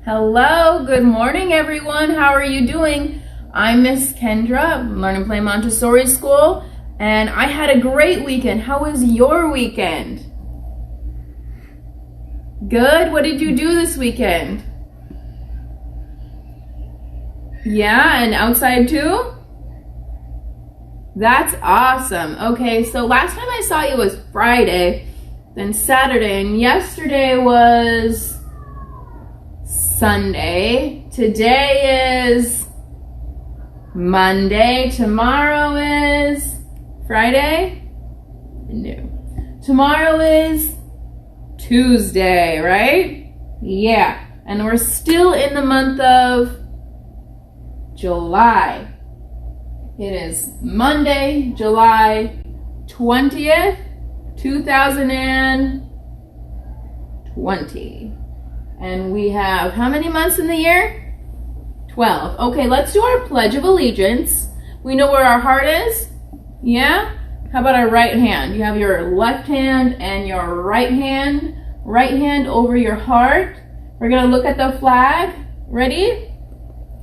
Hello, good morning everyone. How are you doing? I'm Miss Kendra, Learn and Play Montessori School, and I had a great weekend. How was your weekend? Good. What did you do this weekend? Yeah, and outside too? That's awesome. Okay, so last time I saw you was Friday, then Saturday, and yesterday was Sunday. Today is Monday. Tomorrow is Friday? No. Tomorrow is Tuesday, right? Yeah. And we're still in the month of July. It is Monday, July 20th, 2020. And we have how many months in the year? 12. Okay, let's do our Pledge of Allegiance. We know where our heart is? Yeah? How about our right hand? You have your left hand and your right hand. Right hand over your heart. We're going to look at the flag. Ready?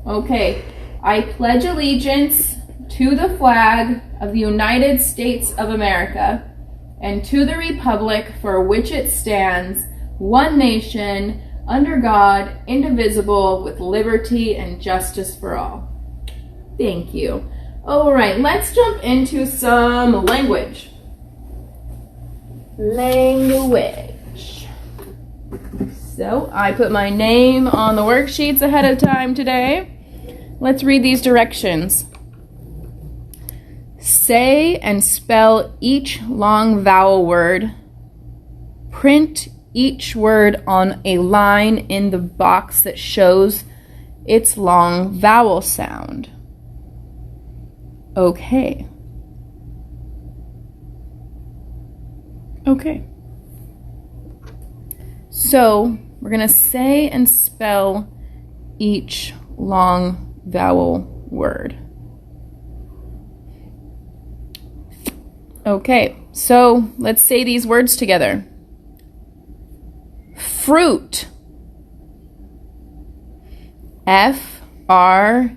Okay. I pledge allegiance to the flag of the United States of America and to the republic for which it stands, one nation, under God, indivisible, with liberty and justice for all. Thank you. All right, let's jump into some language. Language. So I put my name on the worksheets ahead of time today. Let's read these directions. Say and spell each long vowel word. Print each word on a line in the box that shows its long vowel sound. Okay. Okay. So we're going to say and spell each long vowel word. Okay, so let's say these words together. Fruit. F-R-U-I-T.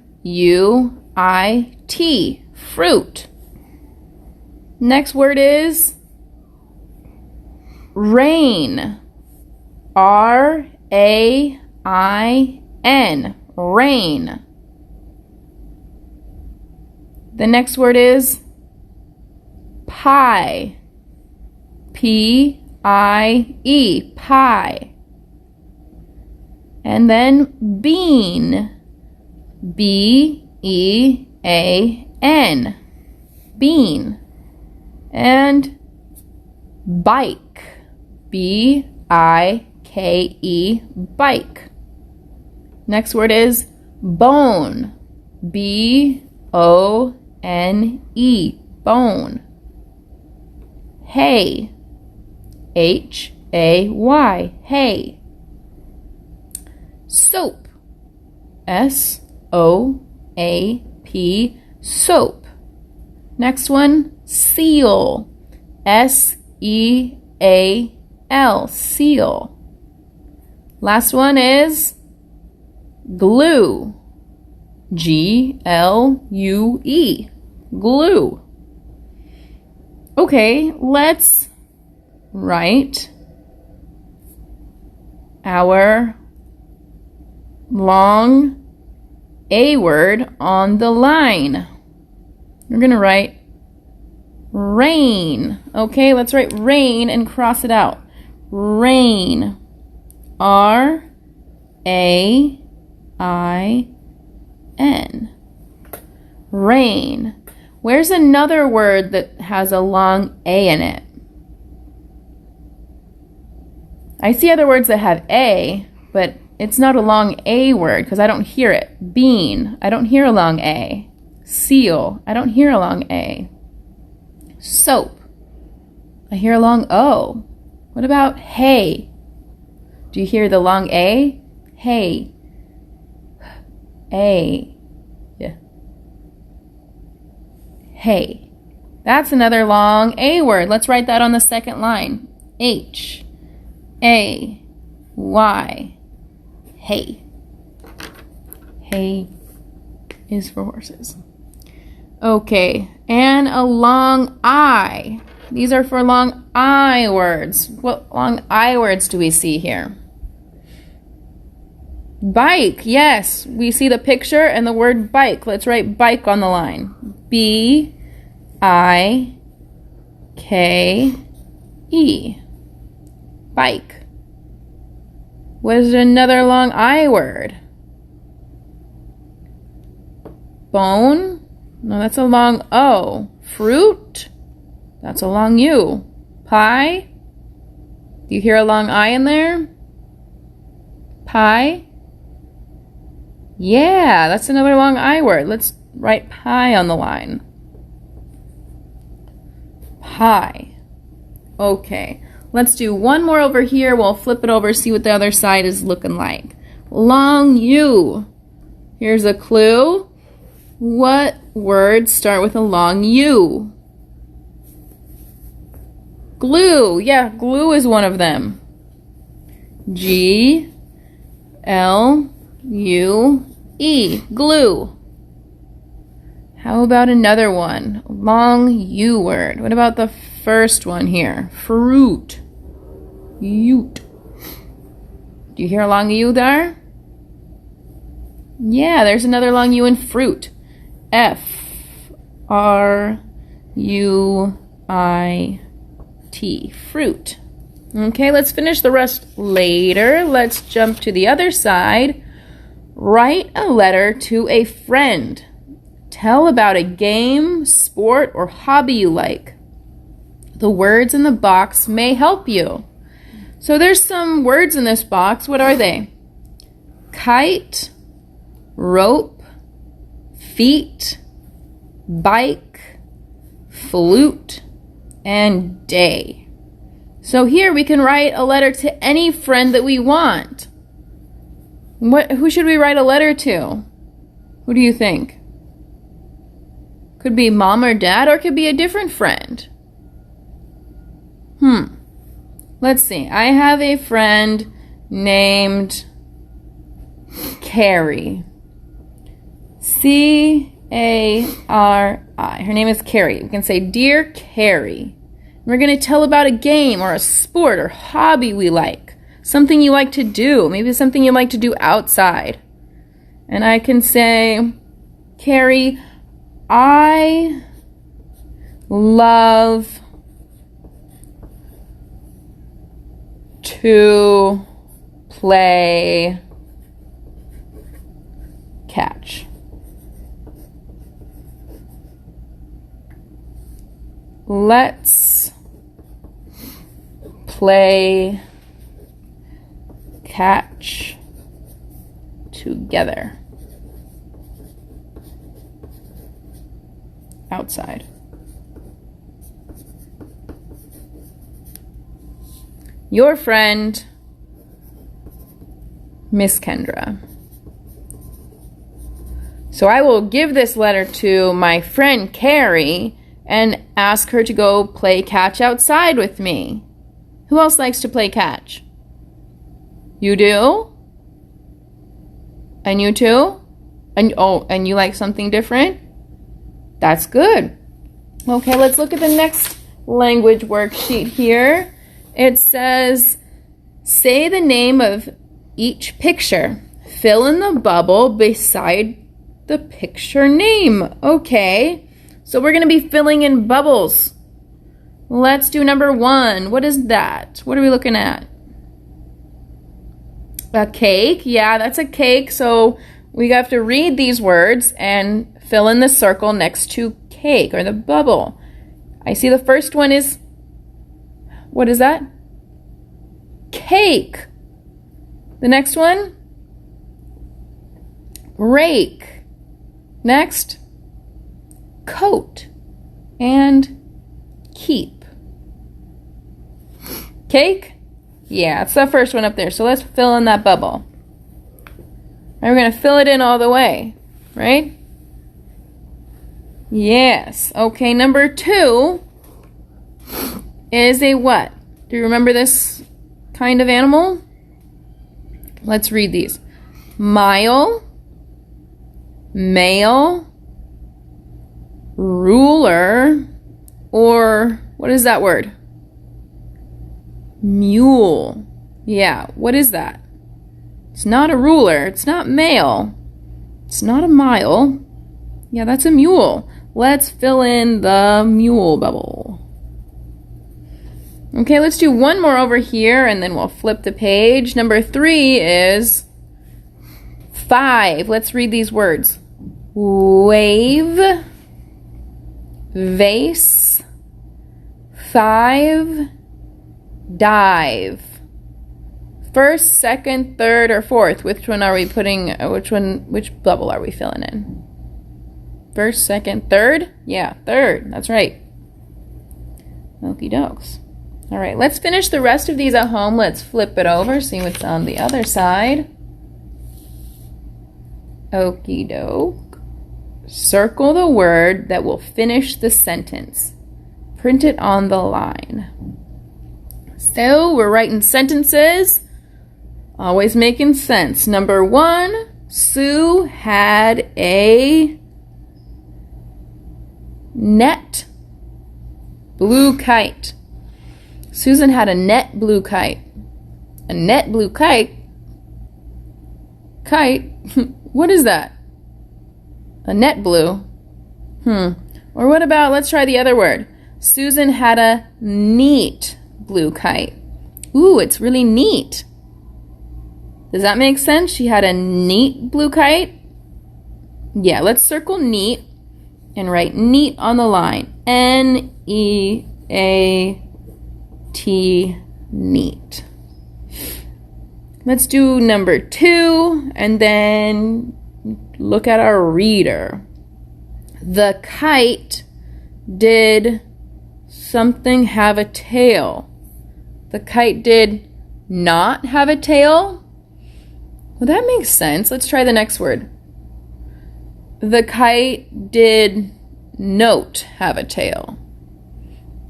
Fruit. Next word is rain. R-A-I-N. Rain. The next word is pie. P-I-E. Pie. And then bean. B-E-A-N. Bean. And bike. B-I-K-E. Bike. Next word is bone. B-O-N-E. Bone. Hay. H-A-Y. Hay. Soap. S-O-A-P. Soap. Next one, seal. S-E-A-L. Seal. Last one is glue. G-L-U-E. Glue. Okay, let's write our long A word on the line. We're going to write rain. Okay, let's write rain and cross it out. Rain. R-A-I-N. Rain. Where's another word that has a long A in it? I see other words that have A, but it's not a long A word because I don't hear it. Bean. I don't hear a long A. Seal. I don't hear a long A. Soap. I hear a long O. What about hay? Do you hear the long A? Hay. A. Yeah. Hay. That's another long A word. Let's write that on the second line. H. A. Y. Hay. Hay is for horses. Okay, and a long I. These are for long I words. What long I words do we see here? Bike, yes. We see the picture and the word bike. Let's write bike on the line. B-I-K-E. Bike. What is another long I word? Bone? No, that's a long O. Fruit? That's a long U. Pie? Do you hear a long I in there? Pie? Yeah, that's another long I word. Let's write pie on the line. Pie. Okay, let's do one more over here. We'll flip it over, see what the other side is looking like. Long U. Here's a clue. What words start with a long U? Glue. Yeah, glue is one of them. G-L-U-E. Glue. How about another one? Long U word. What about the first one here? Fruit. Ute. Do you hear a long U there? Yeah, there's another long U in fruit. F-R-U-I-T. Fruit. Okay, let's finish the rest later. Let's jump to the other side. Write a letter to a friend. Tell about a game, sport, or hobby you like. The words in the box may help you. So there's some words in this box. What are they? Kite, rope, feet, bike, flute, and day. So here we can write a letter to any friend that we want. Who should we write a letter to? Who do you think? Could be mom or dad, or could be a different friend. Let's see. I have a friend named Carrie. C-A-R-I. Her name is Carrie. We can say, Dear Carrie. We're going to tell about a game or a sport or hobby we like. Something you like to do. Maybe something you like to do outside. And I can say, Carrie, I love to play catch. Let's play catch together outside. Your friend, Miss Kendra. So I will give this letter to my friend Carrie and ask her to go play catch outside with me. Who else likes to play catch? You do? And you too? And you like something different? That's good. Okay, let's look at the next language worksheet here. It says, say the name of each picture. Fill in the bubble beside the picture name. Okay, so we're going to be filling in bubbles. Let's do number 1. What is that? What are we looking at? A cake. Yeah, that's a cake. So we have to read these words and fill in the circle next to cake or the bubble. I see the first one is, what is that? Cake. The next one? Rake. Next? Coat. And keep. Cake? Yeah, it's the first one up there. So let's fill in that bubble. And we're going to fill it in all the way, right? Yes. Okay, number 2 is a what? Do you remember this kind of animal? Let's read these. Mile, Male, ruler, or what is that word? Mule. Yeah, what is that? It's not a ruler. It's not male. It's not a mile. Yeah, that's a mule. Let's fill in the mule bubble. Okay, let's do one more over here and then we'll flip the page. Number 3 is 5. Let's read these words. Wave, vase, 5, dive. First, second, third, or fourth? Which one are we putting, which bubble are we filling in? First, second, third? Yeah, third. That's right. Okie dokes. All right, let's finish the rest of these at home. Let's flip it over, see what's on the other side. Okie doke. Circle the word that will finish the sentence. Print it on the line. So we're writing sentences, always making sense. Number 1, Sue had a net blue kite. Susan had a net blue kite. A net blue kite? Kite? What is that? A net blue? Or what about, let's try the other word. Susan had a neat blue kite. Ooh, it's really neat. Does that make sense? She had a neat blue kite? Yeah, let's circle neat and write neat on the line. N-E-A-T, neat. Let's do number 2 and then look at our reader. The kite did something have a tail. The kite did not have a tail? Well, that makes sense. Let's try the next word. The kite did note have a tail.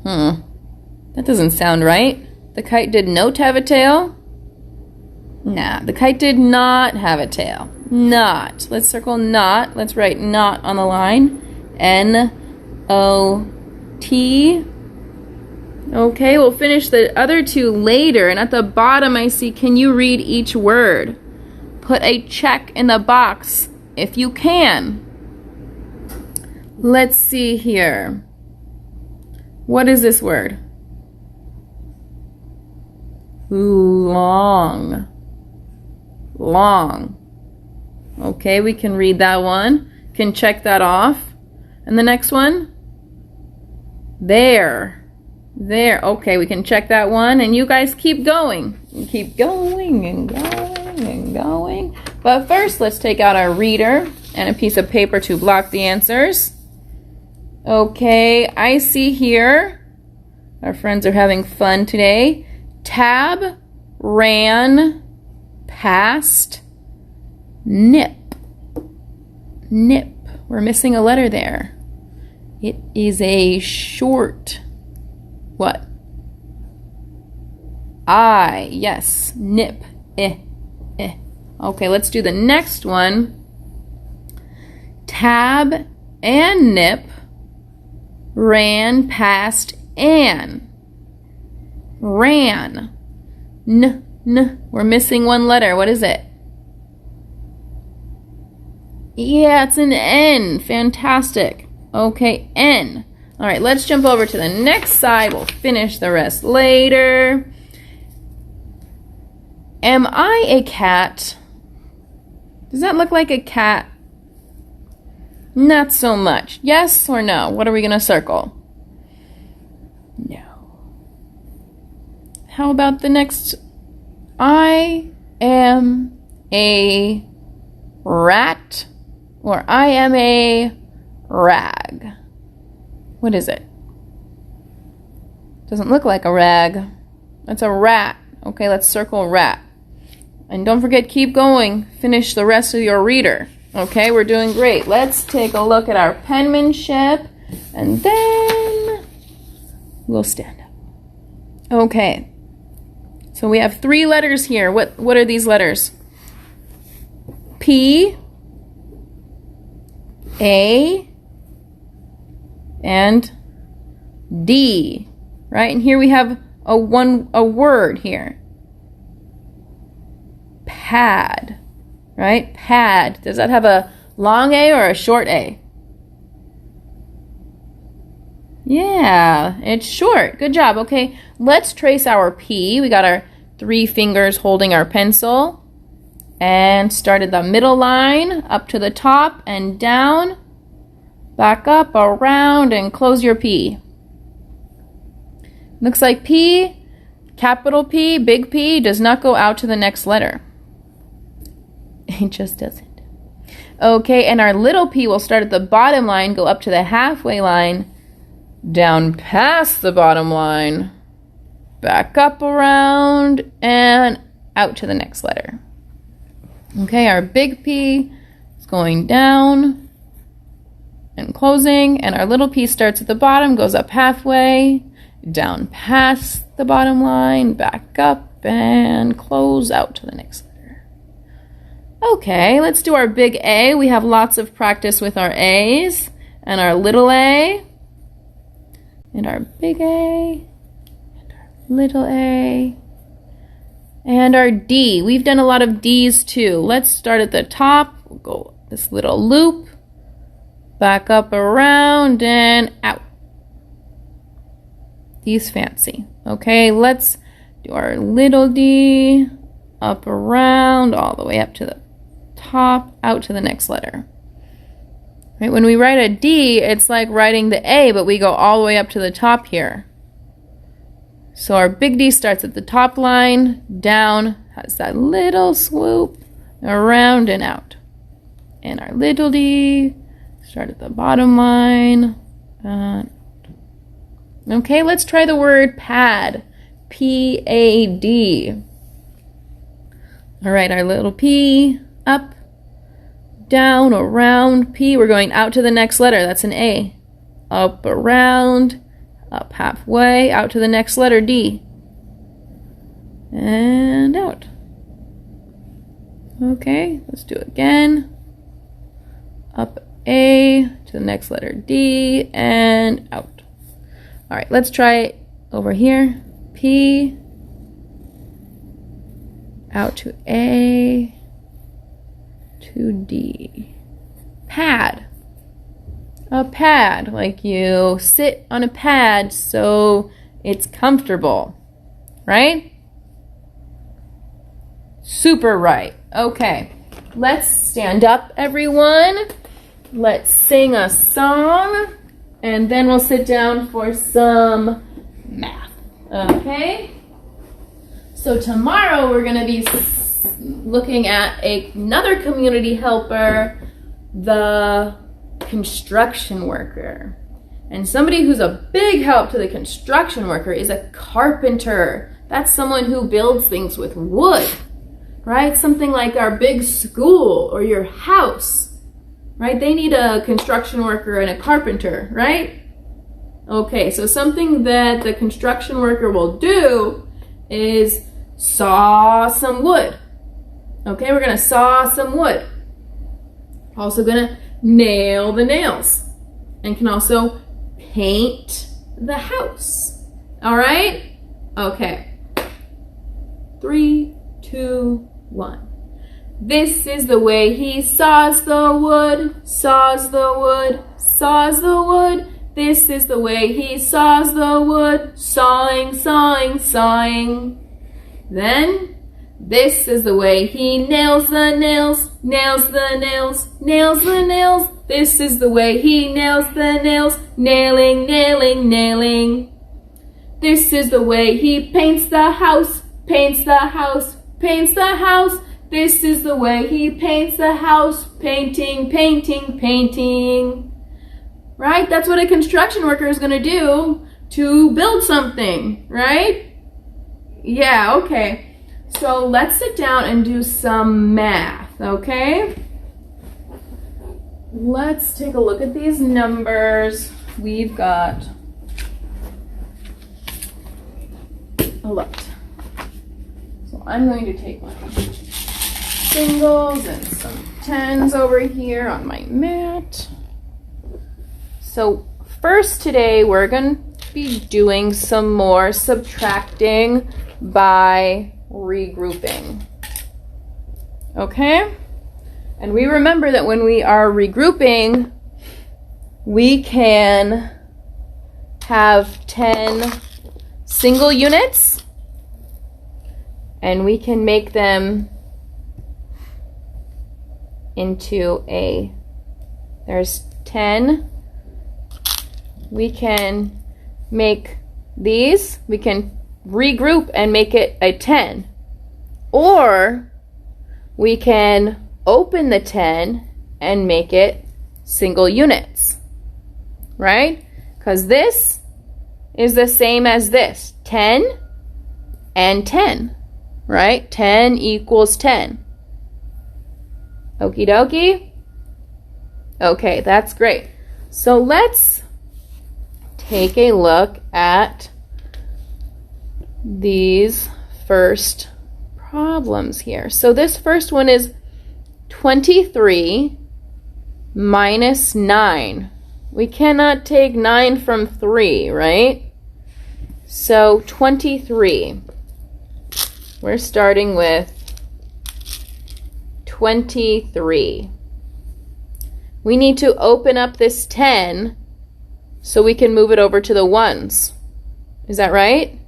That doesn't sound right. The kite did note have a tail? Nah, the kite did not have a tail. Not. Let's circle not. Let's write not on the line. N-O-T. Okay, we'll finish the other 2 later. And at the bottom I see, can you read each word? Put a check in the box if you can. Let's see here. What is this word? Long. Long. Okay, we can read that one. Can check that off. And the next one? There. There. Okay, we can check that one. And you guys keep going. Keep going and going and going. But first, let's take out our reader and a piece of paper to block the answers. Okay, I see here, our friends are having fun today. Tab ran past nip. Nip. We're missing a letter there. It is a short. What? I. Yes. Nip. Okay, let's do the next one. Tab and nip ran past Anne. Ran. N. We're missing one letter. What is it? Yeah, it's an N. Fantastic. Okay, N. All right, let's jump over to the next side. We'll finish the rest later. Am I a cat? Does that look like a cat? Not so much. Yes or no? What are we going to circle? No. How about the next? I am a rat, or I am a rag. What is it? Doesn't look like a rag. It's a rat. Okay, let's circle rat. And don't forget, keep going. Finish the rest of your reader. Okay, we're doing great. Let's take a look at our penmanship, and then we'll stand up. Okay. So we have 3 letters here. What are these letters? P, A and D, right? And here we have a word here. Pad, right? Pad. Does that have a long A or a short A? Yeah, it's short. Good job. Okay, let's trace our P. We got our 3 fingers holding our pencil. And start at the middle line, up to the top and down. Back up, around, and close your P. Looks like P, capital P, big P, does not go out to the next letter. It just doesn't. Okay, and our little p will start at the bottom line, go up to the halfway line, down past the bottom line, back up around, and out to the next letter. Okay, our big P is going down and closing, and our little p starts at the bottom, goes up halfway, down past the bottom line, back up, and close out to the next letter. Okay, let's do our big A. We have lots of practice with our A's, and our little A, and our big A, and our little A, and our D. We've done a lot of D's too. Let's start at the top. We'll go this little loop, back up around and out. D's fancy. Okay, let's do our little D, up around, all the way up to the top, out to the next letter. Right, when we write a D, it's like writing the A, but we go all the way up to the top here. So our big D starts at the top line, down, has that little swoop, around and out. And our little D, start at the bottom line. Okay, let's try the word pad. P-A-D. All right, our little P, up, down, around, P. We're going out to the next letter. That's an A. Up, around, up halfway, out to the next letter, D. And out. Okay, let's do it again. Up A to the next letter, D, and out. All right, let's try it over here. P, out to A, to D. Pad. A pad, like you sit on a pad so it's comfortable, right? Super right. Okay, let's stand up, everyone. Let's sing a song, and then we'll sit down for some math, okay? So tomorrow we're going to be looking at another community helper, the construction worker. And somebody who's a big help to the construction worker is a carpenter. That's someone who builds things with wood, right? Something like our big school or your house. Right? They need a construction worker and a carpenter, right? Okay, so something that the construction worker will do is saw some wood. Okay, we're going to saw some wood. Also going to nail the nails. And can also paint the house. All right? Okay. 3, 2, 1. This is the way he saws the wood, saws the wood, saws the wood. This is the way he saws the wood, sawing, sawing, sawing. Then, this is the way he nails the nails, nails the nails, nails the nails. This is the way he nails the nails, nailing, nailing, nailing. This is the way he paints the house, paints the house, paints the house. This is the way he paints the house, painting, painting, painting. Right? That's what a construction worker is going to do to build something, right? Yeah, okay. So let's sit down and do some math, okay? Let's take a look at these numbers. We've got a lot. So I'm going to take my singles and some tens over here on my mat. So first today we're going to be doing some more subtracting by regrouping. Okay? And we remember that when we are regrouping, we can have 10 single units, and we can make them into there's 10. We can make these, we can regroup and make it a 10. Or we can open the 10 and make it single units, right? Because this is the same as this, 10 and 10, right? 10 equals 10. Okie dokie? Okay, that's great. So let's take a look at these first problems here. So this first one is 23 minus 9. We cannot take 9 from 3, right? So 23. We're starting with 23. We need to open up this 10 so we can move it over to the ones. Is that right?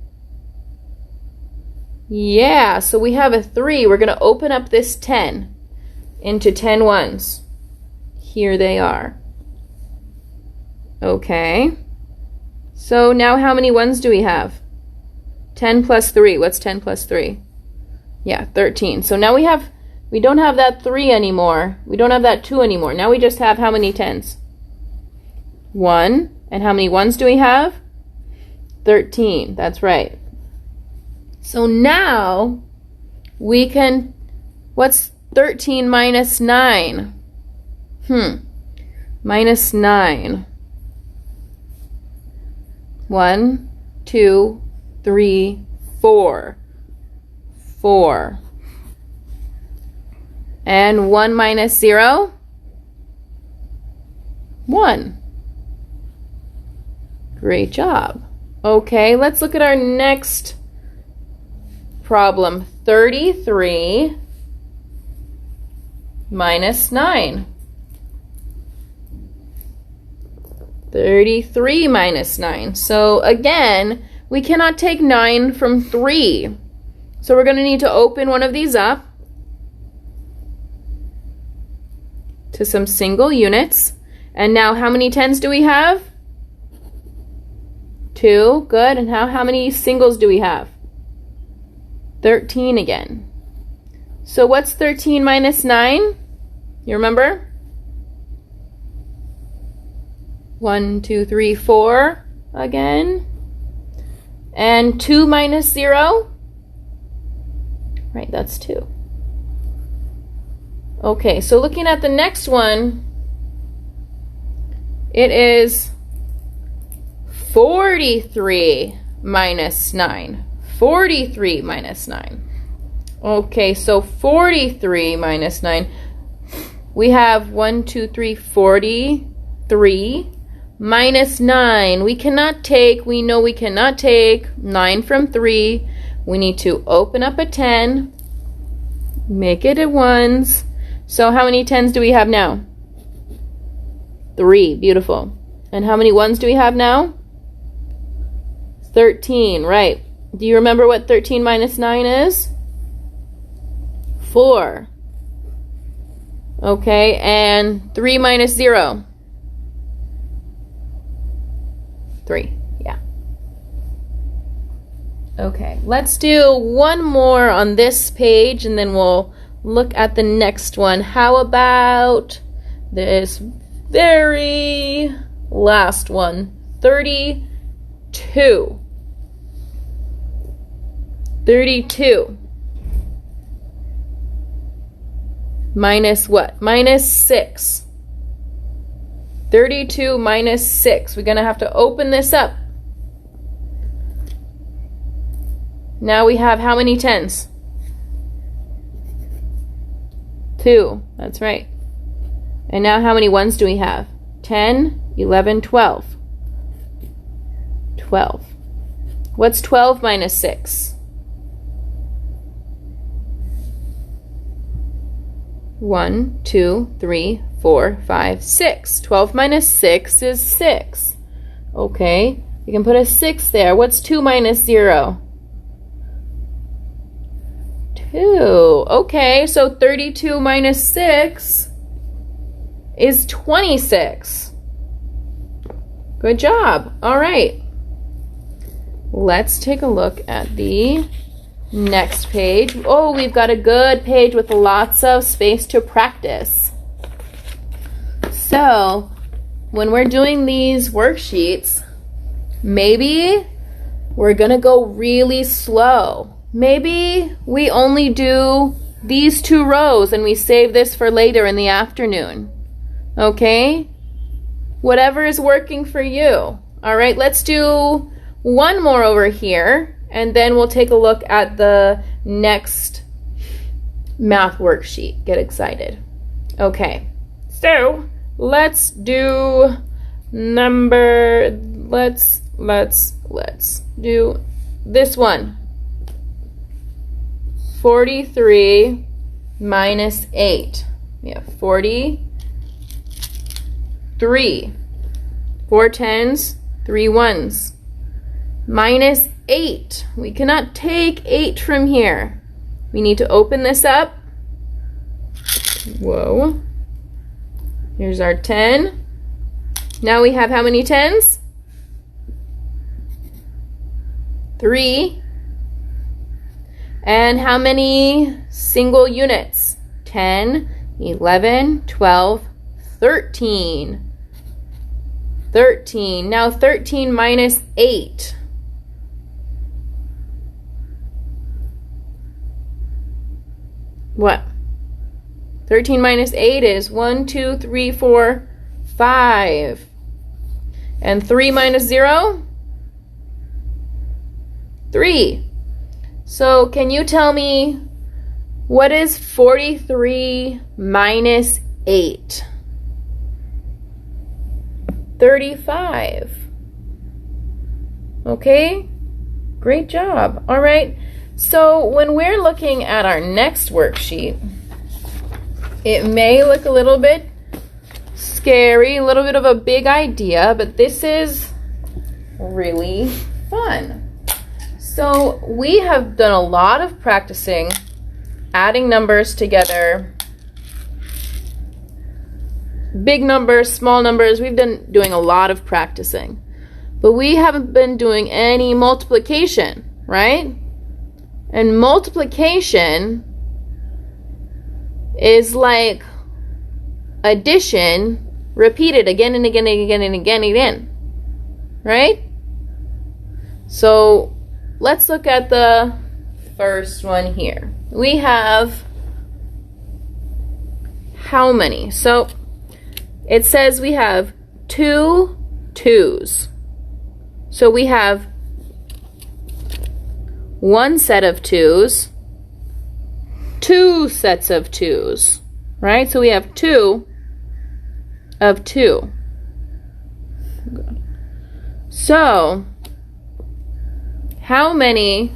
Yeah, so we have a 3. We're going to open up this 10 into 10 ones. Here they are. Okay. So now how many ones do we have? 10 plus 3. What's 10 plus 3? Yeah, 13. So now we don't have that 3 anymore. We don't have that 2 anymore. Now we just have how many 10s? 1. And how many ones do we have? 13. That's right. So now we can, what's 13 minus 9? Minus 9. 1, 2, 3, 4. 4. And 1 minus 0? 1. Great job. Okay, let's look at our next problem. 33 minus 9. 33 minus 9. So again, we cannot take 9 from 3. So we're going to need to open one of these up to some single units. And now how many 10s do we have? 2. Good. And how many singles do we have? 13 again. So what's 13 minus 9? You remember? 1, 2, 3, 4 again. And 2 minus 0? Right, that's 2. Okay, so looking at the next one, it is 43 minus 9. 43 minus 9. Okay, so 43 minus 9. We have 1, 2, 3, 43 minus 9. We know we cannot take 9 from 3. We need to open up a 10, make it a ones. So how many 10s do we have now? 3. Beautiful. And how many ones do we have now? 13. Right. Do you remember what 13 minus 9 is? 4. Okay, and 3 minus 0? 3. Yeah. Okay, let's do one more on this page and then we'll look at the next one. How about this very last one? 32. 32. Minus what? Minus 6. 32 minus 6. We're going to have to open this up. Now we have how many 10s? 2. That's right. And now how many 1s do we have? 10 11, 12. 12. What's 12 minus 6? 1, 2, 3, 4, 5, 6. 12 minus 6 is 6. Okay, you can put a 6 there. What's 2 minus 0? 2. Okay, so 32 minus 6 is 26. Good job. All right. Let's take a look at the next page. Oh, we've got a good page with lots of space to practice. So, when we're doing these worksheets, maybe we're gonna go really slow. Maybe we only do these 2 rows and we save this for later in the afternoon. Okay? Whatever is working for you. All right, let's do one more over here, and then we'll take a look at the next math worksheet. Get excited. Okay, so let's do let's do this one. 43 minus 8. We have 43. 4 tens, 3 ones. Minus 8. We cannot take 8 from here. We need to open this up. Whoa. Here's our 10. Now we have how many tens? 3. And how many single units? 10, 11, 12, 13. 13. Now 13 minus 8. What? 13 minus 8 is 1, 2, 3, 4, 5. And 3 minus 0? 3. So can you tell me what is 43 minus 8? 35. Okay? Great job. All right. So when we're looking at our next worksheet, it may look a little bit scary, a little bit of a big idea, but this is really fun. So we have done a lot of practicing adding numbers together. Big numbers, small numbers, we've been doing a lot of practicing. But we haven't been doing any multiplication, right? And multiplication is like addition repeated again and again and again and again and again, right? So let's look at the first one here. We have how many? So it says we have 2 2s. So we have one set of 2s, 2 sets of 2s, right? So we have 2 of 2. So how many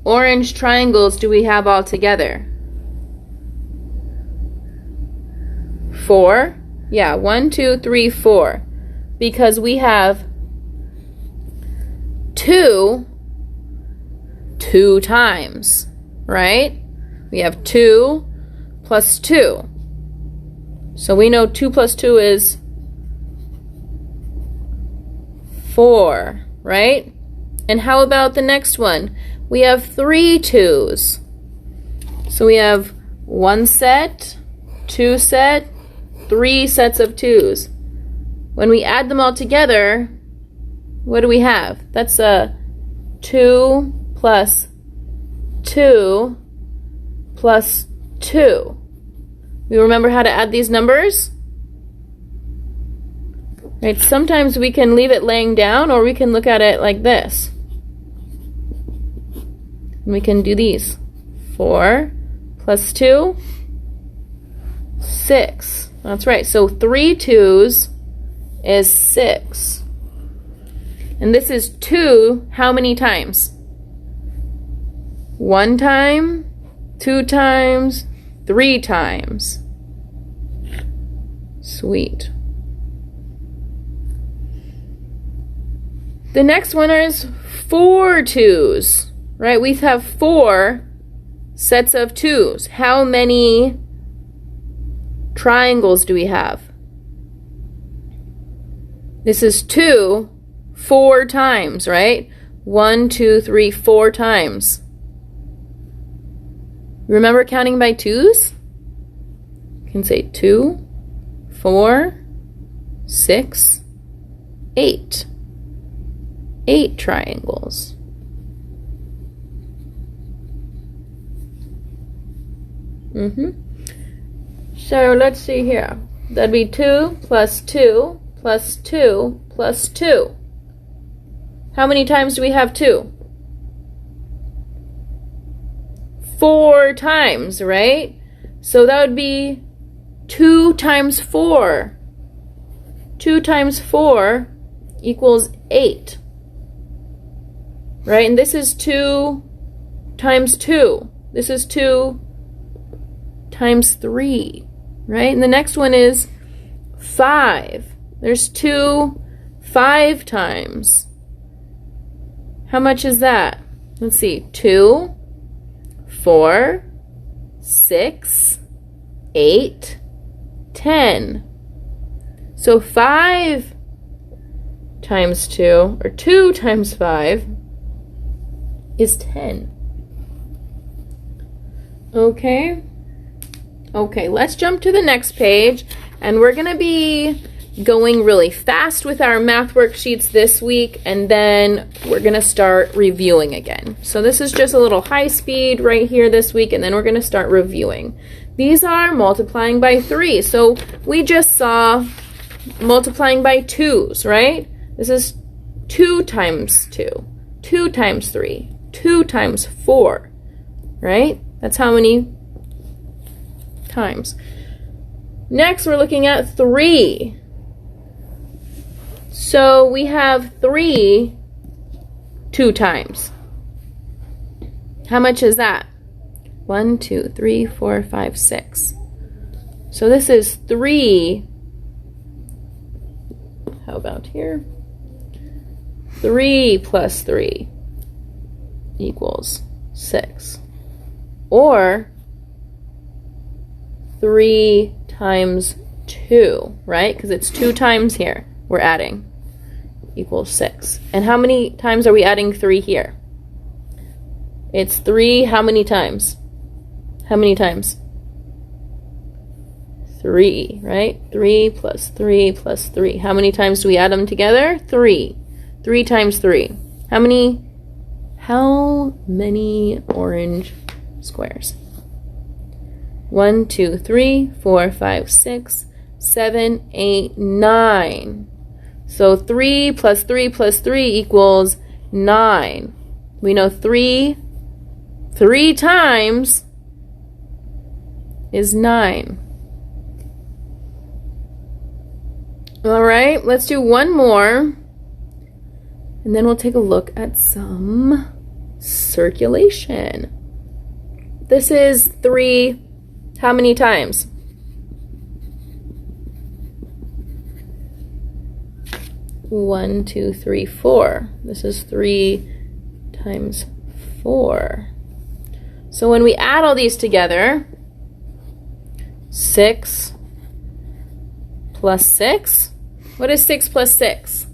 orange triangles do we have all together? 4? Yeah, 1, 2, 3, 4. Because we have 2 times, right? We have 2 plus 2. So we know 2 plus 2 is 4, right? And how about the next one? We have 3 2s. So we have 1 set, 2 set, 3 sets of 2s. When we add them all together, what do we have? That's a 2 plus 2 plus 2. We remember how to add these numbers? Right, sometimes we can leave it laying down, or we can look at it like this. And we can do these. 4 plus 2, 6. That's right. So 3 2s is 6. And this is 2 how many times? 1 time, 2 times, 3 times. Sweet. The next one is 4 2s, right? We have 4 sets of 2s. How many triangles do we have? This is 2 4 times, right? 1, 2, 3, 4 times. Remember counting by 2s? You can say 2, 4, 6, 8. 8 triangles. So let's see here. That'd be 2 plus 2 plus 2 plus 2. How many times do we have 2? 4 times, right? So that would be 2 times 4. 2 times 4 equals 8. Right? And this is 2 times 2. This is 2 times 3. Right? And the next one is 5. There's 2 5 times. How much is that? Let's see. 2, 4, 6, 8, 10. So 5 times 2, or 2 times 5, is 10. Okay? Okay, let's jump to the next page, and we're going to be going really fast with our math worksheets this week, and then we're going to start reviewing again. So this is just a little high speed right here this week, and then we're going to start reviewing. These are multiplying by 3. So we just saw multiplying by 2s, right? This is 2 times 2, 2 times 3, 2 times 4, right? That's how many times. Next, we're looking at 3. So we have 3 2 times. How much is that? 1, 2, 3, 4, 5, 6. So this is 3. How about here? 3 plus 3 equals 6. Or 3 times 2, right? Because it's 2 times here. We're adding. Equals 6. And how many times are we adding 3 here? It's 3 how many times? How many times? 3, right? 3 plus 3 plus 3. How many times do we add them together? 3. 3 times 3. How many orange squares? 1, 2, 3, 4, 5, 6, 7, 8, 9. So 3 plus 3 plus 3 equals 9. We know 3 times is 9. All right, let's do one more. And then we'll take a look at some circulation. This is 3 how many times? One, 2, 3, 4. This is 3 times 4. So when we add all these together, 6 plus 6. What is 6 plus 6?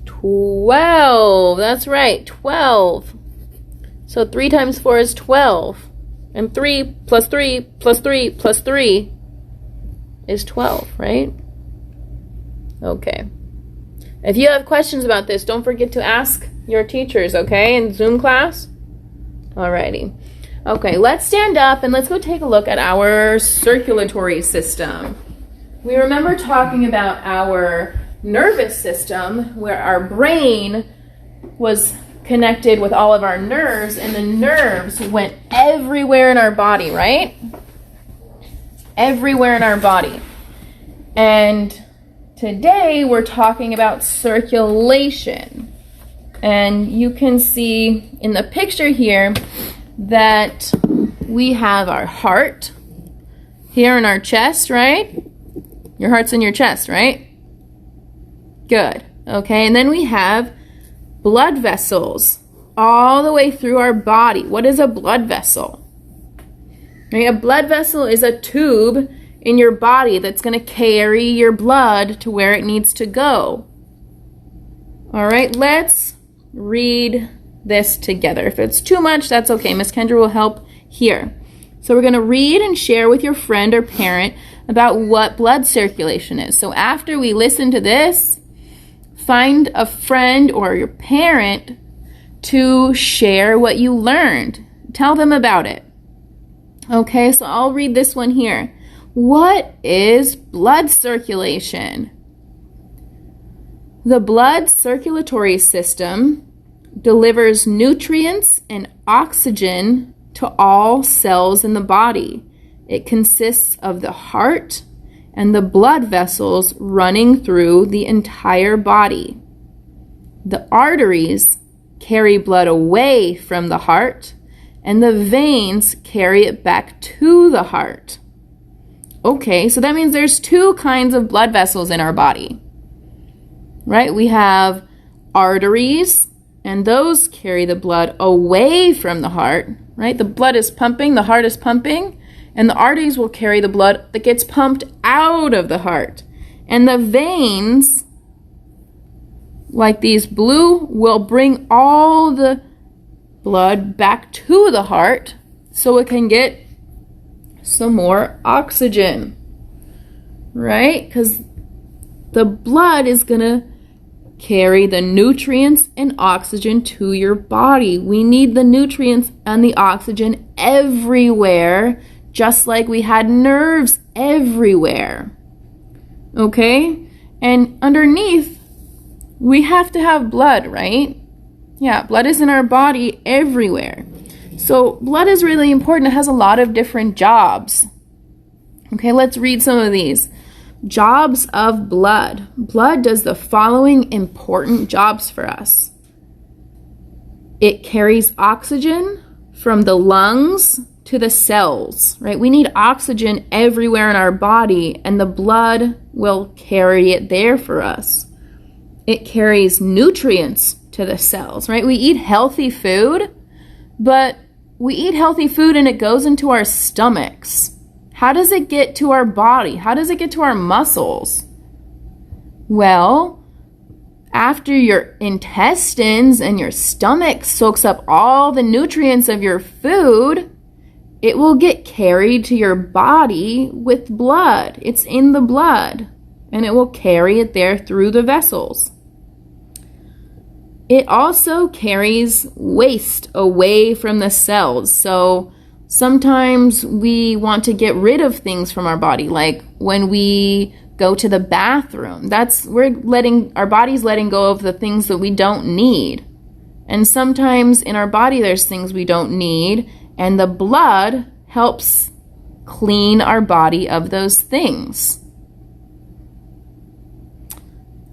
12. That's right, 12. So 3 times 4 is 12. And 3 plus 3 plus 3 plus 3 is 12, right? Okay. If you have questions about this, don't forget to ask your teachers, okay, in Zoom class? Alrighty. Okay, let's stand up and let's go take a look at our circulatory system. We remember talking about our nervous system, where our brain was connected with all of our nerves, and the nerves went everywhere in our body, right? Everywhere in our body. And today we're talking about circulation. And you can see in the picture here that we have our heart here in our chest, right? Your heart's in your chest, right? Good. Okay, and then we have blood vessels all the way through our body. What is a blood vessel? Right, a blood vessel is a tube in your body that's going to carry your blood to where it needs to go. All right, let's read this together. If it's too much, that's okay. Miss Kendra will help here. So we're going to read and share with your friend or parent about what blood circulation is. So after we listen to this, find a friend or your parent to share what you learned. Tell them about it. Okay, so I'll read this one here. What is blood circulation? The blood circulatory system delivers nutrients and oxygen to all cells in the body. It consists of the heart and the blood vessels running through the entire body. The arteries carry blood away from the heart, and the veins carry it back to the heart. Okay, so that means there's two kinds of blood vessels in our body, right? We have arteries, and those carry the blood away from the heart, right? The blood is pumping, the heart is pumping, and the arteries will carry the blood that gets pumped out of the heart. And the veins, like these blue, will bring all the blood back to the heart so it can get some more oxygen, right? Because the blood is going to carry the nutrients and oxygen to your body. We need the nutrients and the oxygen everywhere, just like we had nerves everywhere. Okay? And underneath, we have to have blood, right? Yeah, blood is in our body everywhere. So blood is really important. It has a lot of different jobs. Okay, let's read some of these. Jobs of blood. Blood does the following important jobs for us. It carries oxygen from the lungs to the cells, right? We need oxygen everywhere in our body, and the blood will carry it there for us. It carries nutrients to the cells, right? We eat healthy food, but we eat healthy food and it goes into our stomachs. How does it get to our body? How does it get to our muscles? Well, after your intestines and your stomach soaks up all the nutrients of your food, it will get carried to your body with blood. It's in the blood, and it will carry it there through the vessels. It also carries waste away from the cells. So sometimes we want to get rid of things from our body, like when we go to the bathroom. Our body's letting go of the things that we don't need. And sometimes in our body there's things we don't need, and the blood helps clean our body of those things.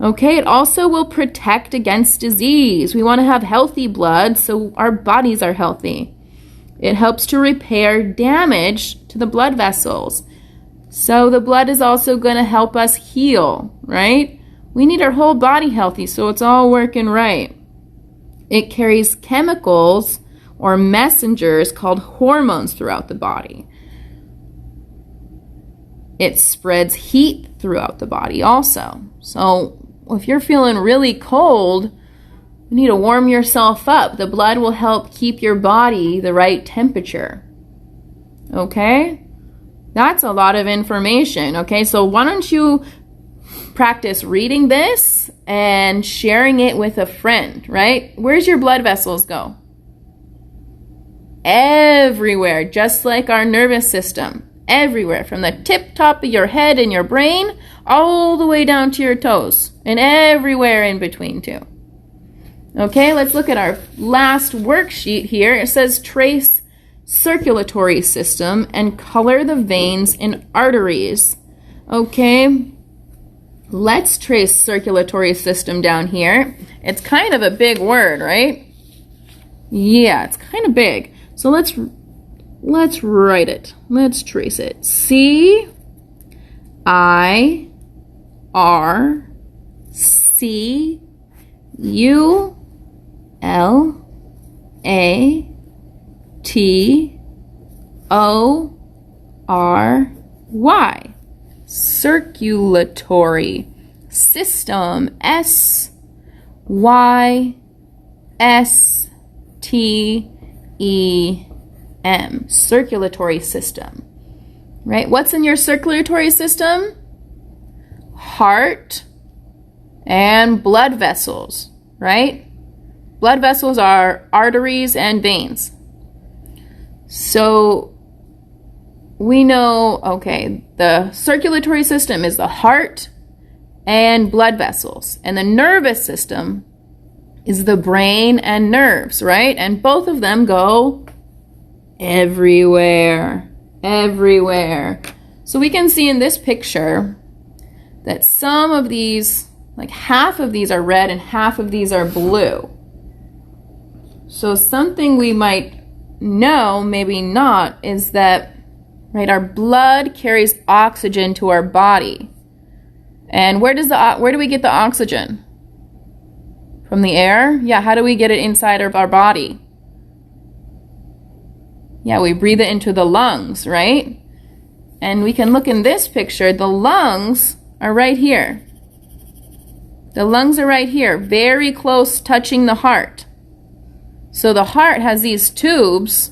Okay, it also will protect against disease. We want to have healthy blood so our bodies are healthy. It helps to repair damage to the blood vessels. So the blood is also going to help us heal, right? We need our whole body healthy so it's all working right. It carries chemicals or messengers called hormones throughout the body. It spreads heat throughout the body also. So if you're feeling really cold, you need to warm yourself up. The blood will help keep your body the right temperature. Okay? That's a lot of information. Okay, so why don't you practice reading this and sharing it with a friend, right? Where's your blood vessels go? Everywhere, just like our nervous system. Everywhere, from the tip top of your head and your brain all the way down to your toes, and everywhere in between too. Okay, let's look at our last worksheet here. It says trace circulatory system and color the veins and arteries. Okay, Let's trace circulatory system down here. It's kind of a big word, right? Yeah, it's kind of big. So let's write it. Let's trace it. C-I-R-C-U-L-A-T-O-R-Y. Circulatory system. S-Y-S-T-E-M. Circulatory system. Right? What's in your circulatory system? Heart and blood vessels, right? Blood vessels are arteries and veins. So we know, okay, the circulatory system is the heart and blood vessels. And the nervous system is the brain and nerves, right? And both of them go everywhere, everywhere. So we can see in this picture that some of these, like half of these are red and half of these are blue. So something we might know, maybe not, is that, right, our blood carries oxygen to our body. And where do we get the oxygen? From the air? Yeah, how do we get it inside of our body? Yeah, we breathe it into the lungs, right? And we can look in this picture, the lungs are right here. The lungs are right here, very close, touching the heart. So the heart has these tubes,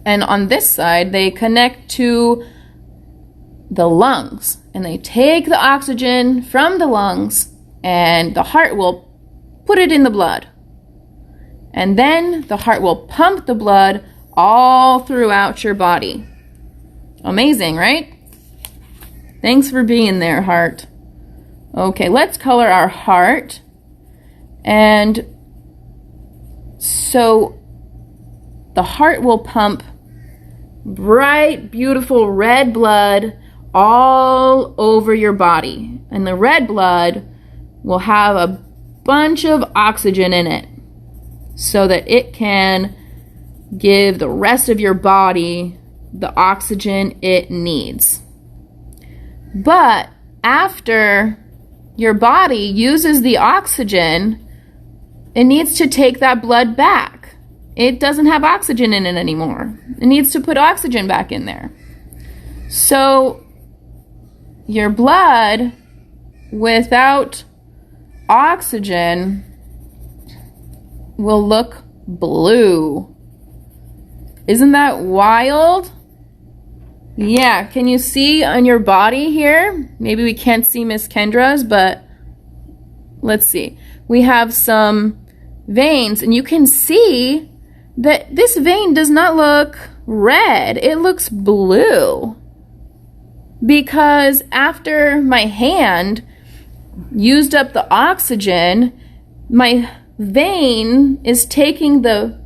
and on this side, they connect to the lungs, and they take the oxygen from the lungs, and the heart will put it in the blood. And then the heart will pump the blood all throughout your body. Amazing, right? Thanks for being there, heart. Okay, let's color our heart. And so the heart will pump bright, beautiful red blood all over your body. And the red blood will have a bunch of oxygen in it so that it can give the rest of your body the oxygen it needs. But after your body uses the oxygen, it needs to take that blood back. It doesn't have oxygen in it anymore. It needs to put oxygen back in there. So your blood without oxygen will look blue. Isn't that wild? Yeah, can you see on your body here? Maybe we can't see Miss Kendra's, but let's see. We have some veins, and you can see that this vein does not look red. It looks blue. Because after my hand used up the oxygen, my vein is taking the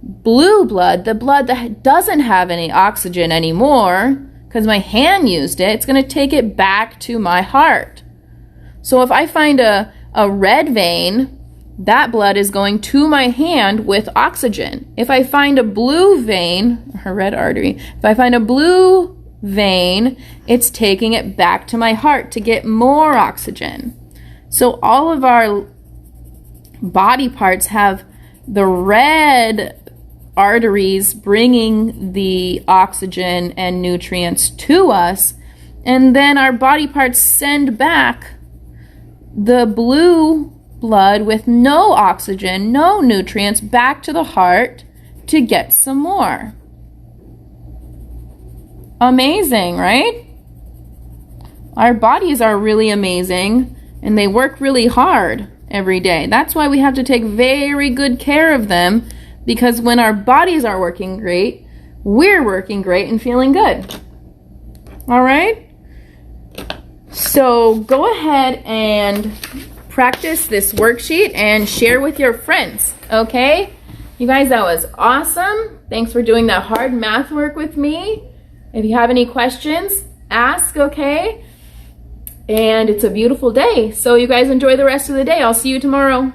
blue blood, the blood that doesn't have any oxygen anymore, because my hand used it, it's going to take it back to my heart. So if I find a red vein, that blood is going to my hand with oxygen. If I find a blue vein, a red artery, if I find a blue vein, it's taking it back to my heart to get more oxygen. So all of our body parts have the red arteries bringing the oxygen and nutrients to us, and then our body parts send back the blue blood with no oxygen, no nutrients, back to the heart to get some more. Amazing, right? Our bodies are really amazing, and they work really hard every day. That's why we have to take very good care of them, because when our bodies are working great, we're working great and feeling good. All right? So go ahead and practice this worksheet and share with your friends, okay? You guys, that was awesome. Thanks for doing that hard math work with me. If you have any questions, ask, okay? And it's a beautiful day. So you guys enjoy the rest of the day. I'll see you tomorrow.